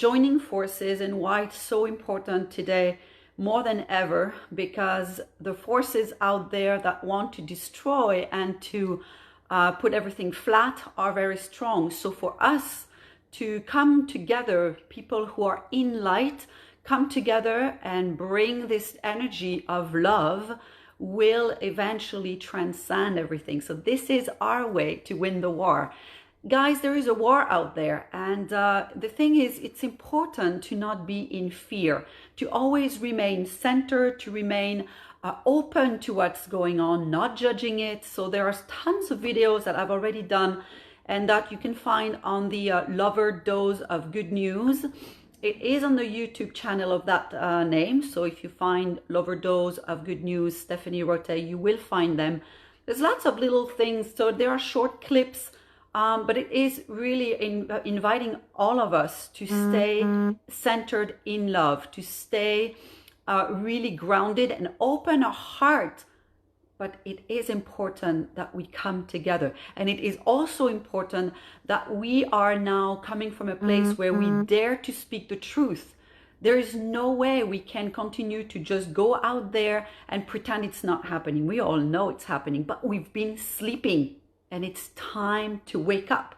joining forces and why it's so important today more than ever, because the forces out there that want to destroy and to put everything flat are very strong. So for us to come together, people who are in light, come together and bring this energy of love will eventually transcend everything. So this is our way to win the war. Guys, there is a war out there, and the thing is, it's important to not be in fear, to always remain centered, to remain open to what's going on, not judging it. So there are tons of videos that I've already done and that you can find on the Lover Dose of Good News. It is on the YouTube channel of that name. So if you find Lover Dose of Good News, Stéphanie Rottet, you will find them. There's lots of little things. So there are short clips, but it is really inviting all of us to stay centered in love, to stay really grounded and open our heart. But it is important that we come together. And it is also important that we are now coming from a place where we dare to speak the truth. There is no way we can continue to just go out there and pretend it's not happening. We all know it's happening, but we've been sleeping and it's time to wake up.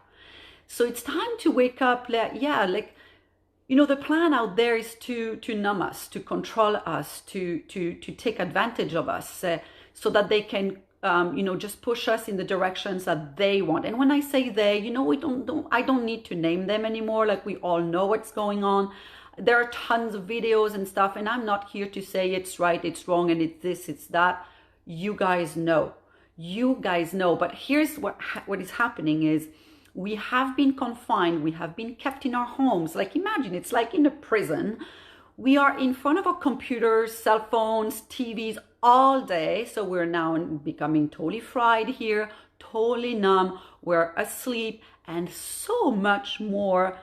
So it's time to wake up. The plan out there is to numb us, to control us, to take advantage of us. So that they can, just push us in the directions that they want. And when I say they, I don't need to name them anymore. Like, we all know what's going on. There are tons of videos and stuff, and I'm not here to say it's right, it's wrong, and it's this, it's that. You guys know. You guys know. But here's what is happening is we have been confined. We have been kept in our homes. Like, imagine, it's like in a prison. We are in front of our computers, cell phones, TVs all day. So we're now becoming totally fried here, totally numb. We're asleep, and so much more.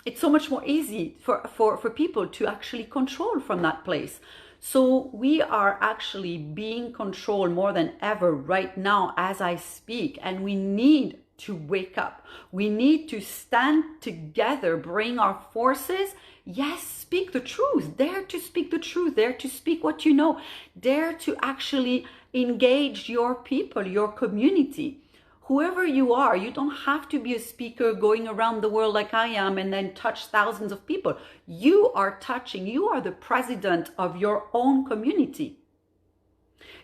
It's so much more easy for people to actually control from that place. So we are actually being controlled more than ever right now as I speak, and we need to wake up. We need to stand together, bring our forces. Yes, speak the truth. Dare to speak the truth. Dare to speak what you know. Dare to actually engage your people, your community. Whoever you are, you don't have to be a speaker going around the world like I am and then touch thousands of people. You are the president of your own community.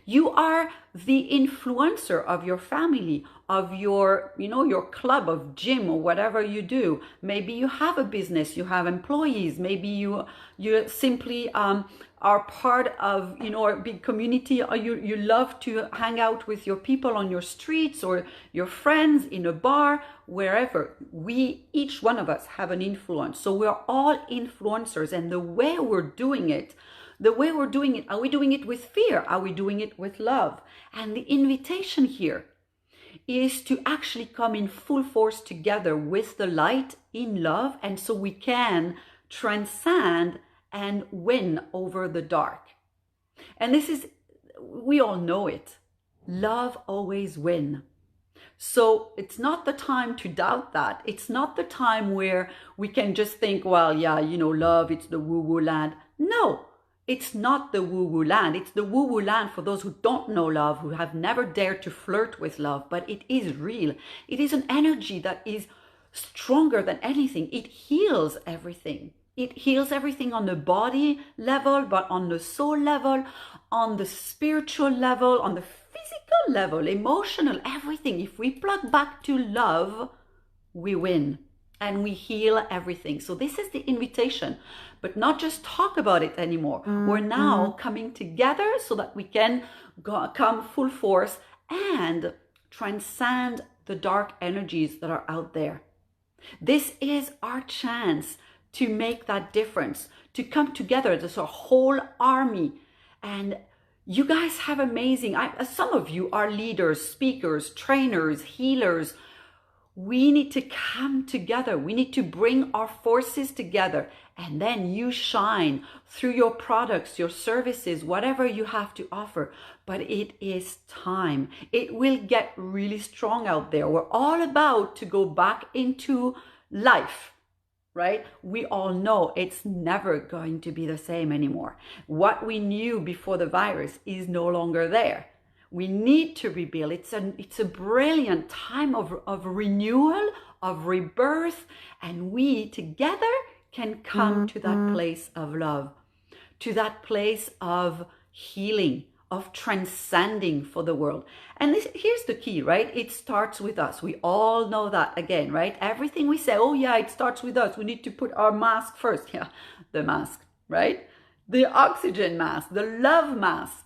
You are the influencer of your family, of your, your club, of gym, or whatever you do. Maybe you have a business, you have employees. Maybe you simply are part of, a big community, or you love to hang out with your people on your streets or your friends in a bar, wherever. Each one of us have an influence. So we're all influencers, and the way we're doing it, are we doing it with fear? Are we doing it with love? And the invitation here is to actually come in full force together with the light in love, and so we can transcend and win over the dark. And we all know it. Love always wins. So it's not the time to doubt that. It's not the time where we can just think, well, yeah, love, it's the woo-woo land. No. It's not the woo-woo land. It's the woo-woo land for those who don't know love, who have never dared to flirt with love, but it is real. It is an energy that is stronger than anything. It heals everything. It heals everything on the body level, but on the soul level, on the spiritual level, on the physical level, emotional, everything. If we plug back to love, we win. And we heal everything. So this is the invitation, but not just talk about it anymore. We're now coming together so that we can come full force and transcend the dark energies that are out there. This is our chance to make that difference, to come together. There's a whole army, and you guys have amazing, some of you are leaders, speakers, trainers, healers. We need to come together. We need to bring our forces together, and then you shine through your products, your services, whatever you have to offer. But it is time. It will get really strong out there. We're all about to go back into life. right? We all know it's never going to be the same anymore. What we knew before the virus is no longer there. We need to rebuild. It's a brilliant time of renewal, of rebirth, and we together can come to that place of love, to that place of healing, of transcending for the world. And here's the key, right? It starts with us. We all know that again, right? Everything we say, oh yeah, it starts with us. We need to put our mask first. Yeah, the mask, right? The oxygen mask, the love mask.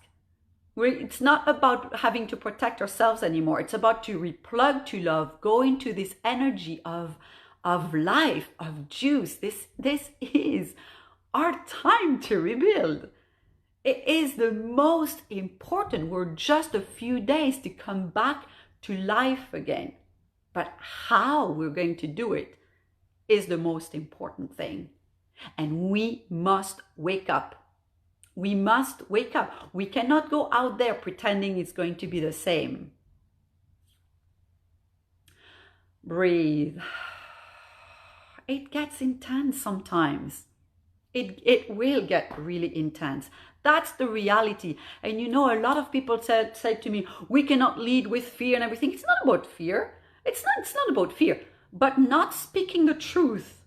It's not about having to protect ourselves anymore. It's about to replug to love, go into this energy of life, of juice. This is our time to rebuild. It is the most important. We're just a few days to come back to life again. But how we're going to do it is the most important thing. And we must wake up. We must wake up. We cannot go out there pretending it's going to be the same. Breathe. It gets intense sometimes. It will get really intense. That's the reality. And you know, a lot of people said to me, we cannot lead with fear and everything. It's not about fear. It's not about fear. But not speaking the truth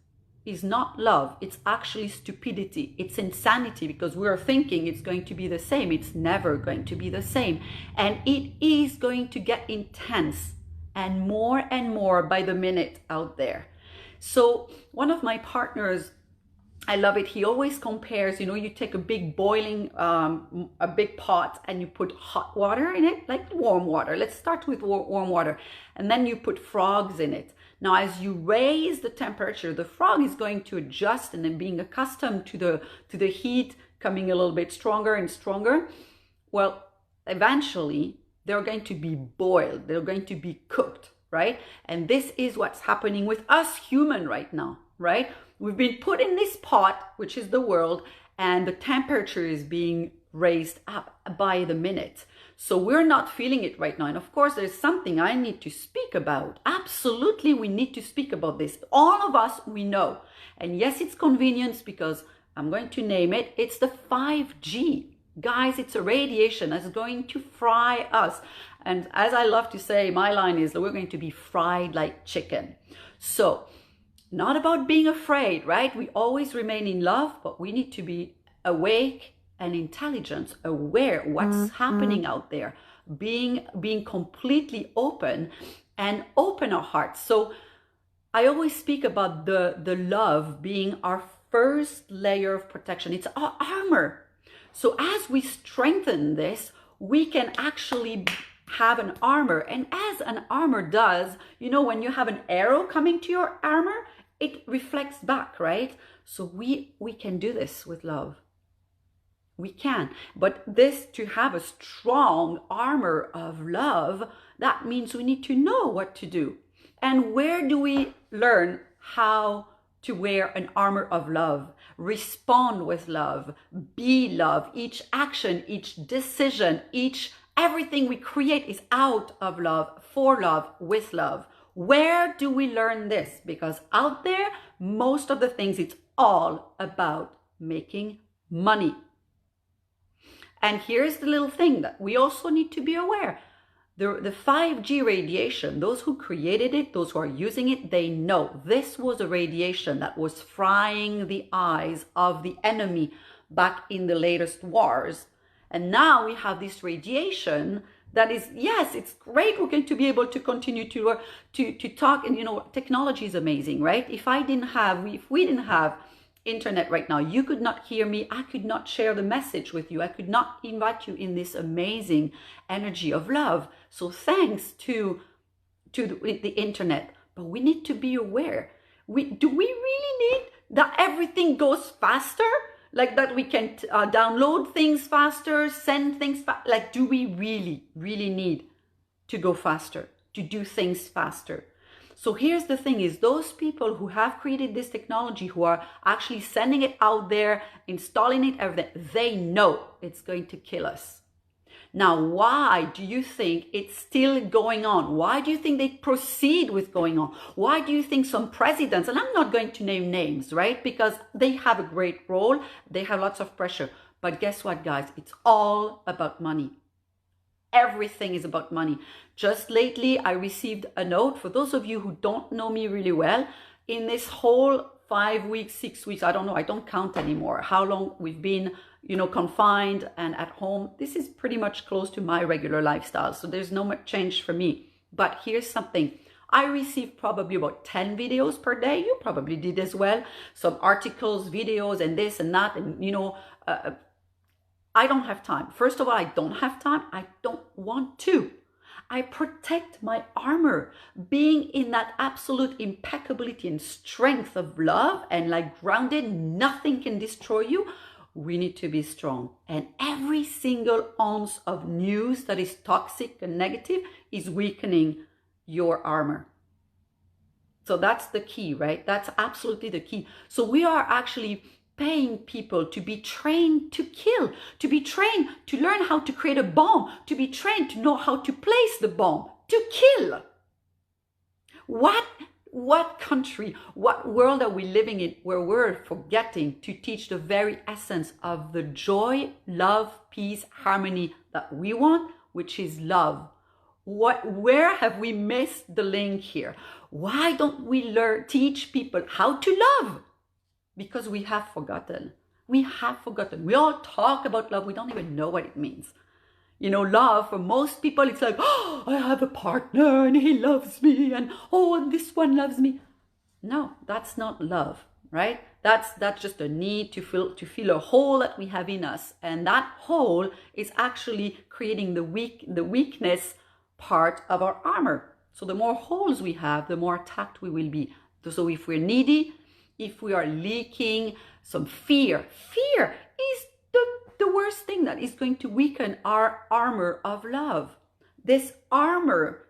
is not love. It's actually stupidity. It's insanity, because we're thinking it's going to be the same. It's never going to be the same. And it is going to get intense and more by the minute out there. So one of my partners, I love it. He always compares, you know, you take a big boiling, a big pot, and you put hot water in it, like warm water. Let's start with warm water. And then you put frogs in it. Now, as you raise the temperature, the frog is going to adjust, and then being accustomed to the heat coming a little bit stronger and stronger. Well, eventually they're going to be boiled. They're going to be cooked, right? And this is what's happening with us human right now, right? We've been put in this pot, which is the world, and the temperature is being raised up by the minute. So we're not feeling it right now. And of course, there's something I need to speak about. Absolutely, we need to speak about this. All of us, we know. And yes, it's convenience, because I'm going to name it. It's the 5G. Guys, it's a radiation that's going to fry us. And as I love to say, my line is that we're going to be fried like chicken. So, not about being afraid, right? We always remain in love, but we need to be awake and intelligent, aware what's happening out there, being completely open and open our hearts. So I always speak about the love being our first layer of protection. It's our armor. So as we strengthen this, we can actually have an armor. And as an armor does, you know, when you have an arrow coming to your armor, it reflects back, right? So we can do this with love. We can. But this, to have a strong armor of love, that means we need to know what to do. And where do we learn how to wear an armor of love? Respond with love, be love. Each action, each decision, everything we create is out of love, for love, with love. Where do we learn this? Because out there, most of the things, it's all about making money. And here's the little thing that we also need to be aware. The 5G radiation, those who created it, those who are using it, they know this was a radiation that was frying the eyes of the enemy back in the latest wars. And now we have this radiation that is, yes, it's great. We're going to be able to continue to talk. And, you know, technology is amazing, right? If we didn't have internet right now, you could not hear me. I could not share the message with you. I could not invite you in this amazing energy of love. So thanks to the internet. But we need to be aware. Do we really need that everything goes faster? Like that we can download things faster, send things faster? Like, do we really need to go faster, to do things faster? So here's the thing is, those people who have created this technology, who are actually sending it out there, installing it, everything, they know it's going to kill us. Now, why do you think it's still going on? Why do you think they proceed with going on? Why do you think some presidents, and I'm not going to name names, right? Because they have a great role, they have lots of pressure. But guess what, guys? It's all about money. Everything is about money. Just lately, I received a note. For those of you who don't know me really well, in this whole 5 weeks, 6 weeks, I don't know, I don't count anymore, how long we've been, confined and at home. This is pretty much close to my regular lifestyle. So there's no much change for me. But here's something. I receive probably about 10 videos per day. You probably did as well. Some articles, videos, and this and that. And, I don't have time. First of all, I don't have time. I don't want to. I protect my armor, being in that absolute impeccability and strength of love and like grounded, nothing can destroy you. We need to be strong. And every single ounce of news that is toxic and negative is weakening your armor. So that's the key, right? That's absolutely the key. So we are actually paying people to be trained to kill, to be trained to learn how to create a bomb, to be trained to know how to place the bomb, to kill. What country, what world are we living in where we're forgetting to teach the very essence of the joy, love, peace, harmony that we want, which is love? Where have we missed the link here? Why don't we teach people how to love? Because we have forgotten. We have forgotten. We all talk about love. We don't even know what it means. Love, for most people, it's like, oh, I have a partner and he loves me. And this one loves me. No, that's not love, right? That's just a need to feel a hole that we have in us. And that hole is actually creating the weakness part of our armor. So the more holes we have, the more attacked we will be. So if we're needy, if we are leaking some fear is the worst thing that is going to weaken our armor of love. This armor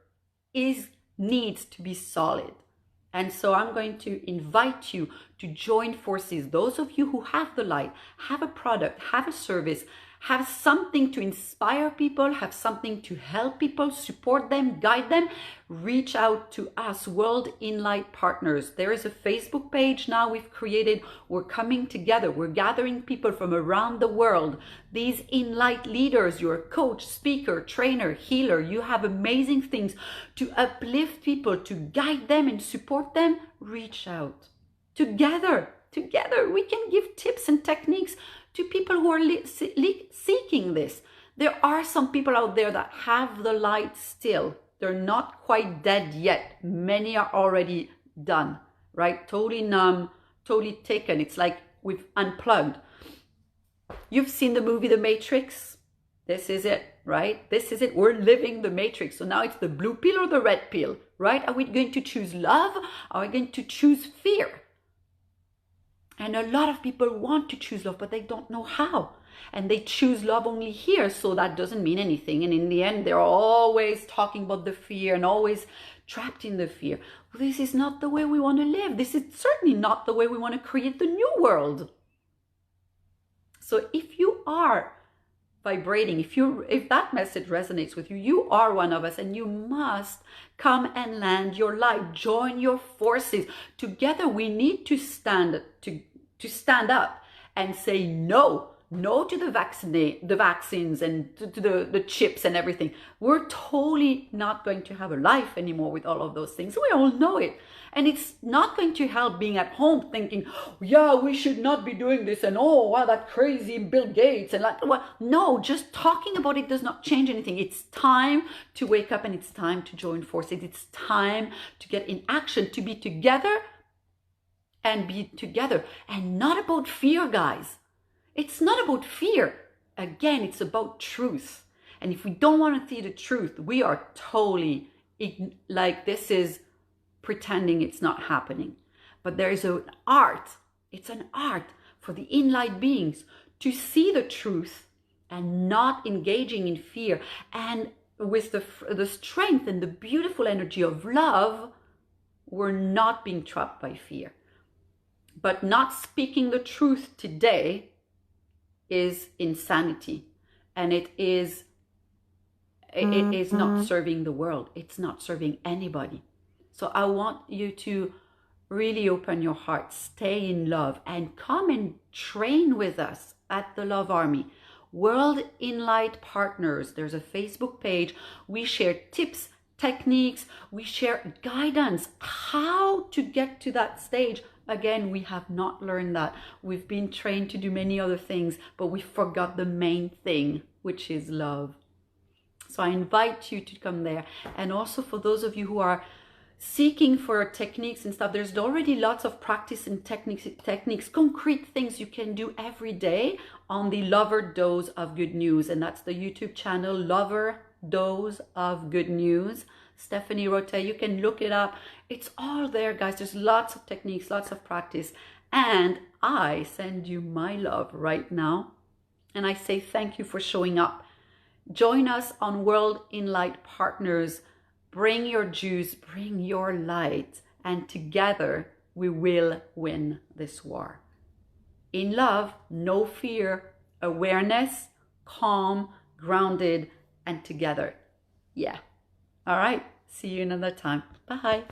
needs to be solid. And so I'm going to invite you to join forces. Those of you who have the light, have a product, have a service, have something to inspire people, have something to help people, support them, guide them, reach out to us, World INLIGHT Partners. There is a Facebook page now we've created. We're coming together. We're gathering people from around the world. These INLIGHT leaders, you're a coach, speaker, trainer, healer. You have amazing things to uplift people, to guide them and support them. Reach out. Together we can give tips and techniques to people who are seeking this. There are some people out there that have the light still. They're not quite dead yet. Many are already done, right? Totally numb, totally taken. It's like we've unplugged. You've seen the movie The Matrix. This is it, right? This is it. We're living the Matrix. So now it's the blue pill or the red pill, right? Are we going to choose love? Are we going to choose fear? And a lot of people want to choose love, but they don't know how. And they choose love only here, so that doesn't mean anything. And in the end, they're always talking about the fear and always trapped in the fear. This is not the way we want to live. This is certainly not the way we want to create the new world. So if you are vibrating, if that message resonates with you, you are one of us, and you must come and land your light. Join your forces. Together we need to stand up and say no to the vaccines and to the chips and everything. We're totally not going to have a life anymore with all of those things. We all know it. And it's not going to help being at home thinking, yeah, we should not be doing this, and oh, wow, that crazy Bill Gates, and like, well, no, just talking about it does not change anything. It's time to wake up and it's time to join forces. It's time to get in action, to be together and be together. And not about fear, guys. It's not about fear. Again, it's about truth. And if we don't want to see the truth, we are totally like, this is pretending it's not happening. But there is an art. It's an art for the INLIGHT beings to see the truth and not engaging in fear. And with the strength and the beautiful energy of love, we're not being trapped by fear. But not speaking the truth today is insanity. And it is it is not serving the world. It's not serving anybody. So I want you to really open your heart, stay in love, and come and train with us at the Love Army. World INLIGHT Partners. There's a Facebook page. We share tips, techniques. We share guidance, how to get to that stage. Again, we have not learned that. We've been trained to do many other things, but we forgot the main thing, which is love. So I invite you to come there. And also for those of you who are seeking for techniques and stuff, there's already lots of practice and techniques, concrete things you can do every day on the Lover Dose of Good News. And that's the YouTube channel, Lover Dose of Good News. Stéphanie Rottet, you can look it up. It's all there, guys. There's lots of techniques, lots of practice. And I send you my love right now. And I say thank you for showing up. Join us on World INLIGHT Partners. Bring your juice, bring your light, and together we will win this war. In love, no fear, awareness, calm, grounded, and together. Yeah. All right. See you another time. Bye.